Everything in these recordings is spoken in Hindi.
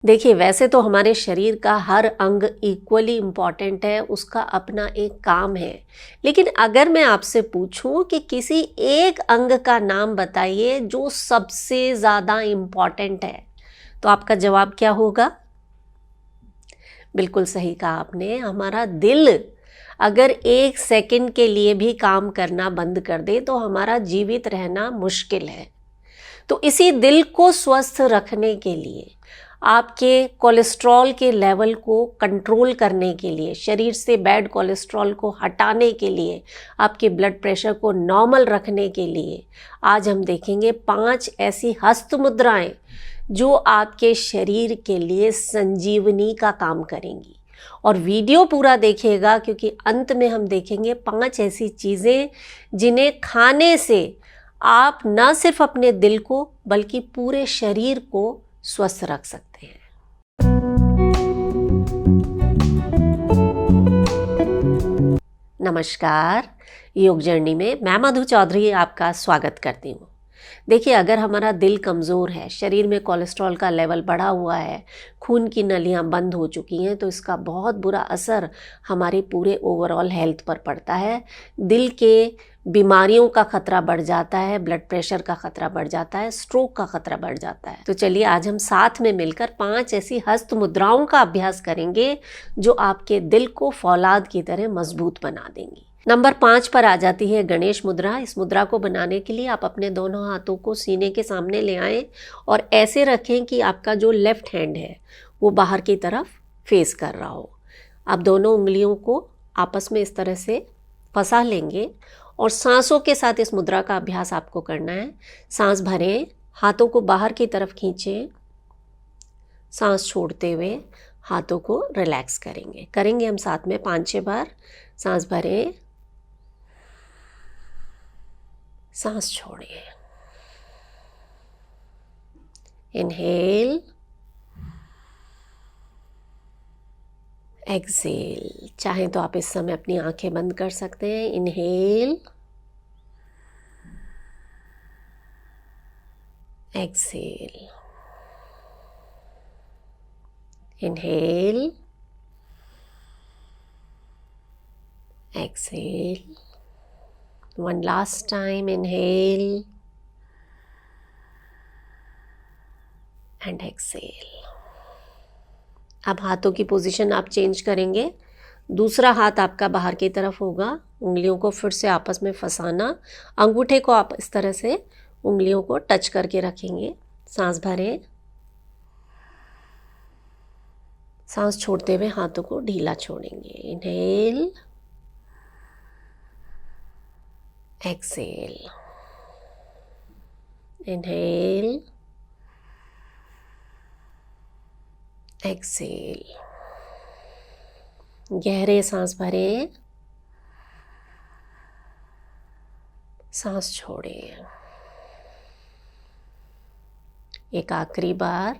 देखिए, वैसे तो हमारे शरीर का हर अंग इक्वली इम्पॉर्टेंट है, उसका अपना एक काम है। लेकिन अगर मैं आपसे पूछूं कि किसी एक अंग का नाम बताइए जो सबसे ज़्यादा इम्पॉर्टेंट है, तो आपका जवाब क्या होगा? बिल्कुल सही कहा आपने, हमारा दिल अगर 1 सेकंड के लिए भी काम करना बंद कर दे तो हमारा जीवित रहना मुश्किल है। तो इसी दिल को स्वस्थ रखने के लिए, आपके कोलेस्ट्रॉल के लेवल को कंट्रोल करने के लिए, शरीर से बैड कोलेस्ट्रॉल को हटाने के लिए, आपके ब्लड प्रेशर को नॉर्मल रखने के लिए आज हम देखेंगे 5 ऐसी हस्त मुद्राएं जो आपके शरीर के लिए संजीवनी का काम करेंगी। और वीडियो पूरा देखिएगा क्योंकि अंत में हम देखेंगे 5 ऐसी चीज़ें जिन्हें खाने से आप न सिर्फ अपने दिल को बल्कि पूरे शरीर को स्वस्थ रख सकते हैं। नमस्कार, योग जर्नी में मैं मधु चौधरी आपका स्वागत करती हूँ। देखिए, अगर हमारा दिल कमज़ोर है, शरीर में कोलेस्ट्रॉल का लेवल बढ़ा हुआ है, खून की नलियाँ बंद हो चुकी हैं, तो इसका बहुत बुरा असर हमारे पूरे ओवरऑल हेल्थ पर पड़ता है। दिल के बीमारियों का खतरा बढ़ जाता है, ब्लड प्रेशर का खतरा बढ़ जाता है, स्ट्रोक का खतरा बढ़ जाता है। तो चलिए आज हम साथ में मिलकर 5 ऐसी हस्त मुद्राओं का अभ्यास करेंगे जो आपके दिल को फौलाद की तरह मजबूत बना देंगी। नंबर 5 पर आ जाती है गणेश मुद्रा। इस मुद्रा को बनाने के लिए आप अपने दोनों हाथों को सीने के सामने ले आएं और ऐसे रखें कि आपका जो लेफ्ट हैंड है वो बाहर की तरफ फेस कर रहा हो। आप दोनों उंगलियों को आपस में इस तरह से फंसा लेंगे और सांसों के साथ इस मुद्रा का अभ्यास आपको करना है। सांस भरें, हाथों को बाहर की तरफ खींचें, सांस छोड़ते हुए हाथों को रिलैक्स करेंगे हम साथ में 5-6 बार। सांस भरें, सांस छोड़िए, इनहेल, एक्सेल। चाहें तो आप इस समय अपनी आंखें बंद कर सकते हैं। Inhale, exhale, inhale, exhale. One last time, inhale and exhale. अब हाथों की पोजीशन आप चेंज करेंगे। दूसरा हाथ आपका बाहर की तरफ होगा। उंगलियों को फिर से आपस में फंसाना। अंगूठे को आप इस तरह से उंगलियों को टच करके रखेंगे। सांस भरें, सांस छोड़ते हुए हाथों को ढीला छोड़ेंगे। Inhale, exhale, inhale, exhale। गहरे सांस भरें, सांस छोड़ें। एक आखिरी बार,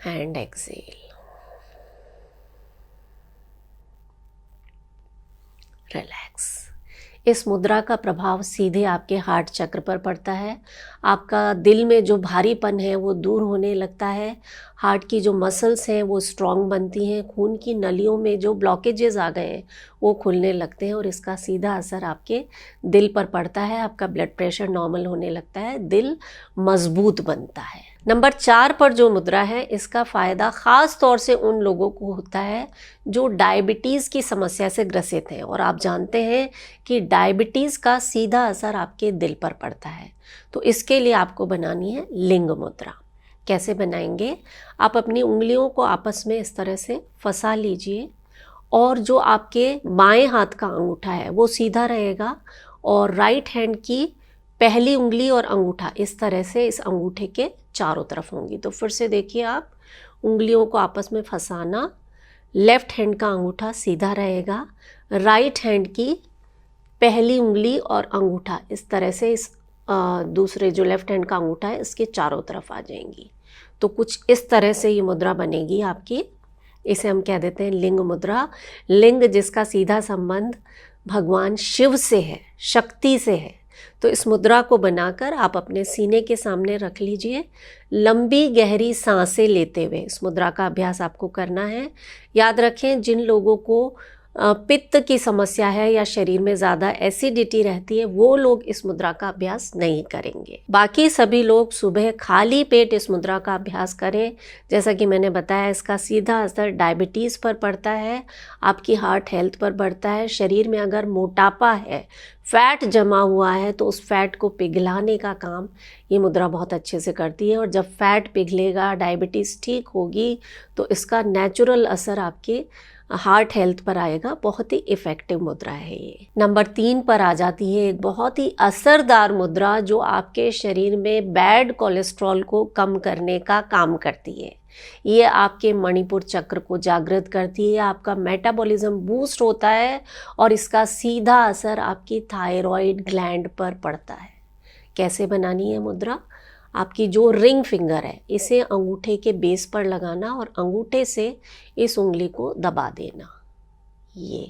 एंड एक्सेल। रिलैक्स। इस मुद्रा का प्रभाव सीधे आपके हार्ट चक्र पर पड़ता है। आपका दिल में जो भारीपन है वो दूर होने लगता है। हार्ट की जो मसल्स हैं वो स्ट्रॉन्ग बनती हैं। खून की नलियों में जो ब्लॉकेजेस आ गए हैं वो खुलने लगते हैं और इसका सीधा असर आपके दिल पर पड़ता है। आपका ब्लड प्रेशर नॉर्मल होने लगता है, दिल मजबूत बनता है। नंबर 4 पर जो मुद्रा है, इसका फ़ायदा ख़ास तौर से उन लोगों को होता है जो डायबिटीज़ की समस्या से ग्रसित हैं। और आप जानते हैं कि डायबिटीज़ का सीधा असर आपके दिल पर पड़ता है। तो इसके लिए आपको बनानी है लिंग मुद्रा। कैसे बनाएंगे? आप अपनी उंगलियों को आपस में इस तरह से फंसा लीजिए और जो आपके बाएं हाथ का अंगूठा है वो सीधा रहेगा और राइट हैंड की पहली उंगली और अंगूठा इस तरह से इस अंगूठे के चारों तरफ होंगी। तो फिर से देखिए, आप उंगलियों को आपस में फंसाना, लेफ्ट हैंड का अंगूठा सीधा रहेगा, राइट हैंड की पहली उंगली और अंगूठा इस तरह से इस दूसरे जो लेफ्ट हैंड का अंगूठा है इसके चारों तरफ आ जाएंगी। तो कुछ इस तरह से ये मुद्रा बनेगी आपकी। इसे हम कह देते हैं लिंग मुद्रा। लिंग जिसका सीधा संबंध भगवान शिव से है, शक्ति से है। तो इस मुद्रा को बनाकर आप अपने सीने के सामने रख लीजिए। लंबी गहरी सांसें लेते हुए इस मुद्रा का अभ्यास आपको करना है। याद रखें, जिन लोगों को पित्त की समस्या है या शरीर में ज़्यादा एसिडिटी रहती है, वो लोग इस मुद्रा का अभ्यास नहीं करेंगे। बाकी सभी लोग सुबह खाली पेट इस मुद्रा का अभ्यास करें। जैसा कि मैंने बताया, इसका सीधा असर डायबिटीज़ पर पड़ता है, आपकी हार्ट हेल्थ पर पड़ता है। शरीर में अगर मोटापा है, फैट जमा हुआ है, तो उस फैट को पिघलाने का काम ये मुद्रा बहुत अच्छे से करती है। और जब फैट पिघलेगा, डायबिटीज़ ठीक होगी, तो इसका नेचुरल असर आपके हार्ट हेल्थ पर आएगा। बहुत ही इफ़ेक्टिव मुद्रा है ये। नंबर 3 पर आ जाती है एक बहुत ही असरदार मुद्रा जो आपके शरीर में बैड कोलेस्ट्रॉल को कम करने का काम करती है। ये आपके मणिपुर चक्र को जागृत करती है, आपका मेटाबॉलिज्म बूस्ट होता है और इसका सीधा असर आपकी थायराइड ग्लैंड पर पड़ता है। कैसे बनानी है मुद्रा? आपकी जो रिंग फिंगर है, इसे अंगूठे के बेस पर लगाना और अंगूठे से इस उंगली को दबा देना। ये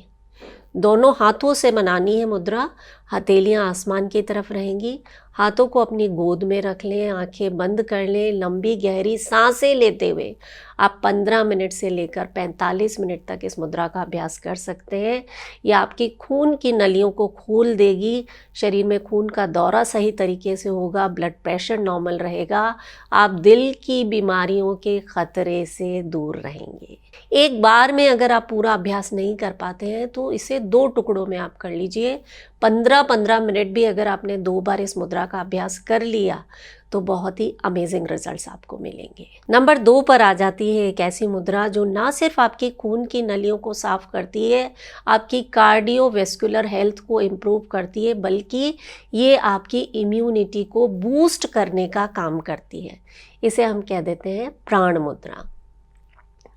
दोनों हाथों से बनानी है मुद्रा। हथेलियां आसमान की तरफ रहेंगी। हाथों को अपनी गोद में रख लें, आंखें बंद कर लें। लंबी गहरी सांसें लेते हुए आप 15 मिनट से लेकर 45 मिनट तक इस मुद्रा का अभ्यास कर सकते हैं। यह आपकी खून की नलियों को खोल देगी, शरीर में खून का दौरा सही तरीके से होगा, ब्लड प्रेशर नॉर्मल रहेगा, आप दिल की बीमारियों के खतरे से दूर रहेंगे। एक बार में अगर आप पूरा अभ्यास नहीं कर पाते हैं तो इसे 2 टुकड़ों में आप कर लीजिए। 15-15 मिनट भी अगर आपने 2 बार इस मुद्रा का अभ्यास कर लिया तो बहुत ही अमेजिंग रिजल्ट्स आपको मिलेंगे। नंबर 2 पर आ जाती है एक ऐसी मुद्रा जो ना सिर्फ आपकी खून की नलियों को साफ करती है, आपकी कार्डियोवैस्कुलर हेल्थ को इम्प्रूव करती है, बल्कि ये आपकी इम्यूनिटी को बूस्ट करने का काम करती है। इसे हम कह देते हैं प्राण मुद्रा।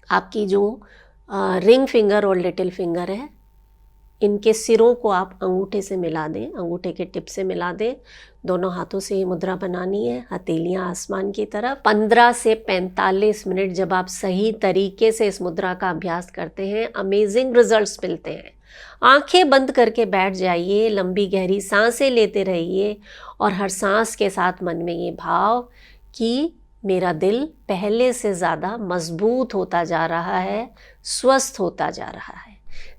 आपकी जो रिंग फिंगर और लिटिल फिंगर है, इनके सिरों को आप अंगूठे से मिला दें, अंगूठे के टिप से मिला दें। दोनों हाथों से ये मुद्रा बनानी है, हथेलियां आसमान की तरफ। 15 से 45 मिनट जब आप सही तरीके से इस मुद्रा का अभ्यास करते हैं, अमेजिंग रिजल्ट्स मिलते हैं। आंखें बंद करके बैठ जाइए, लंबी गहरी सांसें लेते रहिए और हर सांस के साथ मन में ये भाव कि मेरा दिल पहले से ज़्यादा मजबूत होता जा रहा है, स्वस्थ होता जा रहा है।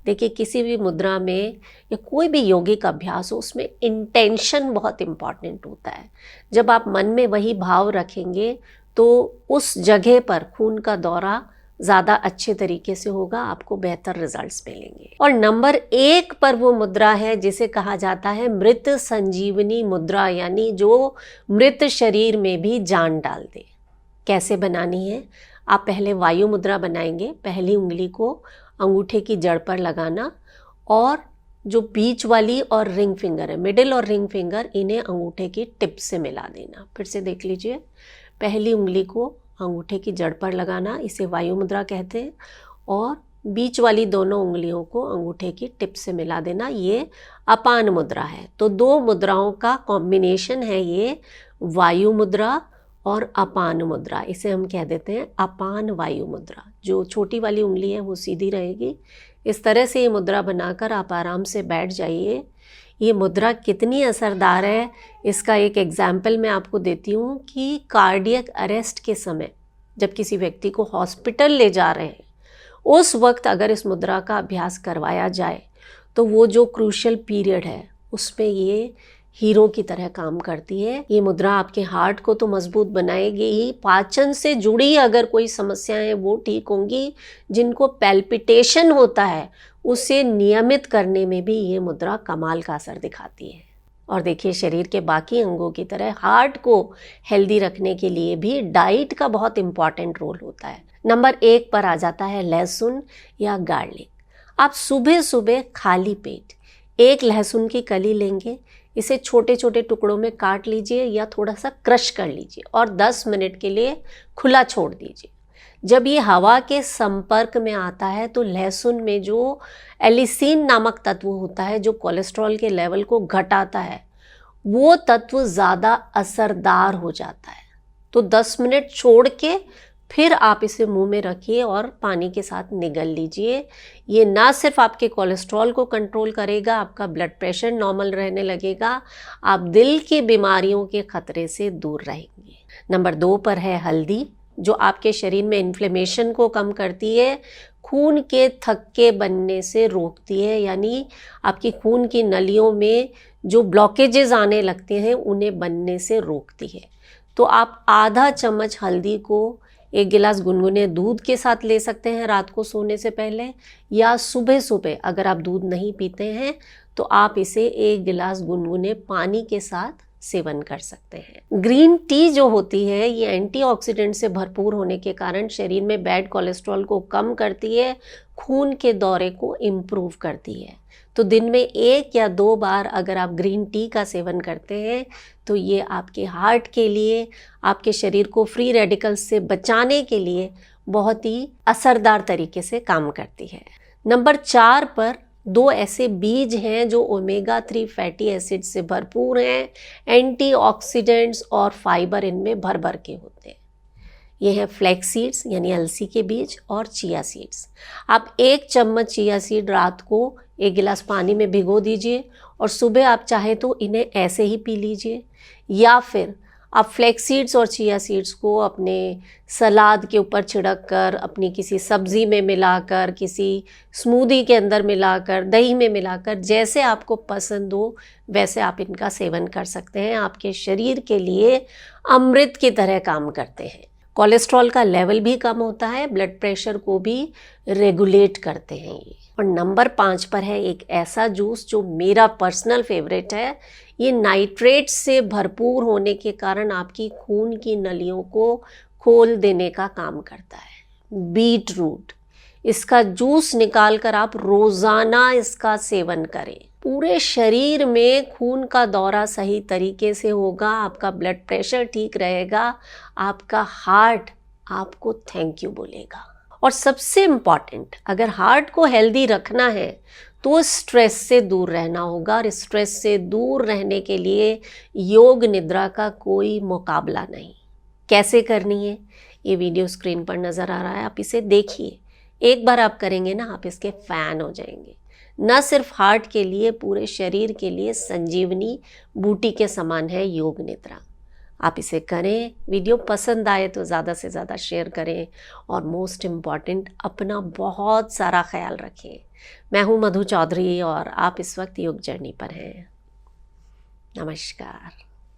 देखिए, किसी भी मुद्रा में या कोई भी योगिक अभ्यास हो, उसमें इंटेंशन बहुत इम्पॉर्टेंट होता है। जब आप मन में वही भाव रखेंगे तो उस जगह पर खून का दौरा ज़्यादा अच्छे तरीके से होगा, आपको बेहतर रिजल्ट्स मिलेंगे। और नंबर 1 पर वो मुद्रा है जिसे कहा जाता है मृत संजीवनी मुद्रा, यानी जो मृत शरीर में भी जान डाल दे। कैसे बनानी है? आप पहले वायु मुद्रा बनाएंगे। पहली उंगली को अंगूठे की जड़ पर लगाना और जो बीच वाली और रिंग फिंगर है, मिडिल और रिंग फिंगर, इन्हें अंगूठे की टिप से मिला देना। फिर से देख लीजिए, पहली उंगली को अंगूठे की जड़ पर लगाना, इसे वायु मुद्रा कहते हैं, और बीच वाली दोनों उंगलियों को अंगूठे की टिप से मिला देना, ये अपान मुद्रा है। तो 2 मुद्राओं का कॉम्बिनेशन है ये, वायु मुद्रा और अपान मुद्रा। इसे हम कह देते हैं अपान वायु मुद्रा। जो छोटी वाली उंगली है वो सीधी रहेगी। इस तरह से ये मुद्रा बनाकर आप आराम से बैठ जाइए। ये मुद्रा कितनी असरदार है, इसका एक एग्जाम्पल मैं आपको देती हूँ कि कार्डियक अरेस्ट के समय जब किसी व्यक्ति को हॉस्पिटल ले जा रहे हैं, उस वक्त अगर इस मुद्रा का अभ्यास करवाया जाए तो वो जो क्रूशियल पीरियड है उसमें ये हीरो की तरह काम करती है। ये मुद्रा आपके हार्ट को तो मजबूत बनाएगी ही, पाचन से जुड़ी अगर कोई समस्याएं वो ठीक होंगी। जिनको पैल्पिटेशन होता है उसे नियमित करने में भी ये मुद्रा कमाल का असर दिखाती है। और देखिए, शरीर के बाकी अंगों की तरह हार्ट को हेल्दी रखने के लिए भी डाइट का बहुत इंपॉर्टेंट रोल होता है। नंबर 1 पर आ जाता है लहसुन या गार्लिक। आप सुबह सुबह खाली पेट 1 लहसुन की कली लेंगे, इसे छोटे छोटे टुकड़ों में काट लीजिए या थोड़ा सा क्रश कर लीजिए और 10 मिनट के लिए खुला छोड़ दीजिए। जब ये हवा के संपर्क में आता है तो लहसुन में जो एलिसीन नामक तत्व होता है जो कोलेस्ट्रॉल के लेवल को घटाता है, वो तत्व ज़्यादा असरदार हो जाता है। तो 10 मिनट छोड़ के फिर आप इसे मुंह में रखिए और पानी के साथ निगल लीजिए। ये ना सिर्फ आपके कोलेस्ट्रॉल को कंट्रोल करेगा, आपका ब्लड प्रेशर नॉर्मल रहने लगेगा, आप दिल की बीमारियों के खतरे से दूर रहेंगे। नंबर 2 पर है हल्दी, जो आपके शरीर में इन्फ्लेमेशन को कम करती है, खून के थक्के बनने से रोकती है, यानी आपकी खून की नलियों में जो ब्लॉकेजेस आने लगते हैं उन्हें बनने से रोकती है। तो आप आधा चम्मच हल्दी को 1 गिलास गुनगुने दूध के साथ ले सकते हैं रात को सोने से पहले, या सुबह सुबह अगर आप दूध नहीं पीते हैं तो आप इसे 1 गिलास गुनगुने पानी के साथ सेवन कर सकते हैं। ग्रीन टी जो होती है ये एंटीऑक्सीडेंट से भरपूर होने के कारण शरीर में बैड कोलेस्ट्रॉल को कम करती है, खून के दौरे को इम्प्रूव करती है। तो दिन में 1 या 2 बार अगर आप ग्रीन टी का सेवन करते हैं तो ये आपके हार्ट के लिए, आपके शरीर को फ्री रेडिकल्स से बचाने के लिए बहुत ही असरदार तरीके से काम करती है। नंबर 4 पर 2 ऐसे बीज हैं जो ओमेगा 3 फैटी एसिड से भरपूर हैं, एंटीऑक्सीडेंट्स और फाइबर इनमें भर भर के होते हैं। ये है फ्लैक्स सीड्स यानी अलसी के बीज और चिया सीड्स। आप 1 चम्मच चिया सीड रात को 1 गिलास पानी में भिगो दीजिए और सुबह आप चाहे तो इन्हें ऐसे ही पी लीजिए, या फिर आप फ्लैक्स सीड्स और चिया सीड्स को अपने सलाद के ऊपर छिड़क कर, अपनी किसी सब्ज़ी में मिलाकर, किसी स्मूदी के अंदर मिलाकर, दही में मिलाकर, जैसे आपको पसंद हो वैसे आप इनका सेवन कर सकते हैं। आपके शरीर के लिए अमृत की तरह काम करते हैं। कोलेस्ट्रॉल का लेवल भी कम होता है, ब्लड प्रेशर को भी रेगुलेट करते हैं ये। और नंबर 5 पर है एक ऐसा जूस जो मेरा पर्सनल फेवरेट है। ये नाइट्रेट से भरपूर होने के कारण आपकी खून की नलियों को खोल देने का काम करता है। बीट रूट, इसका जूस निकाल कर आप रोज़ाना इसका सेवन करें। पूरे शरीर में खून का दौरा सही तरीके से होगा, आपका ब्लड प्रेशर ठीक रहेगा, आपका हार्ट आपको थैंक यू बोलेगा। और सबसे इम्पॉर्टेंट, अगर हार्ट को हेल्दी रखना है तो स्ट्रेस से दूर रहना होगा, और स्ट्रेस से दूर रहने के लिए योग निद्रा का कोई मुकाबला नहीं। कैसे करनी है ये वीडियो स्क्रीन पर नज़र आ रहा है, आप इसे देखिए। एक बार आप करेंगे ना, आप इसके फ़ैन हो जाएंगे। न सिर्फ हार्ट के लिए, पूरे शरीर के लिए संजीवनी बूटी के समान है योग निद्रा। आप इसे करें। वीडियो पसंद आए तो ज़्यादा से ज़्यादा शेयर करें, और मोस्ट इम्पॉर्टेंट, अपना बहुत सारा ख्याल रखें। मैं हूँ मधु चौधरी और आप इस वक्त योग जर्नी पर हैं। नमस्कार।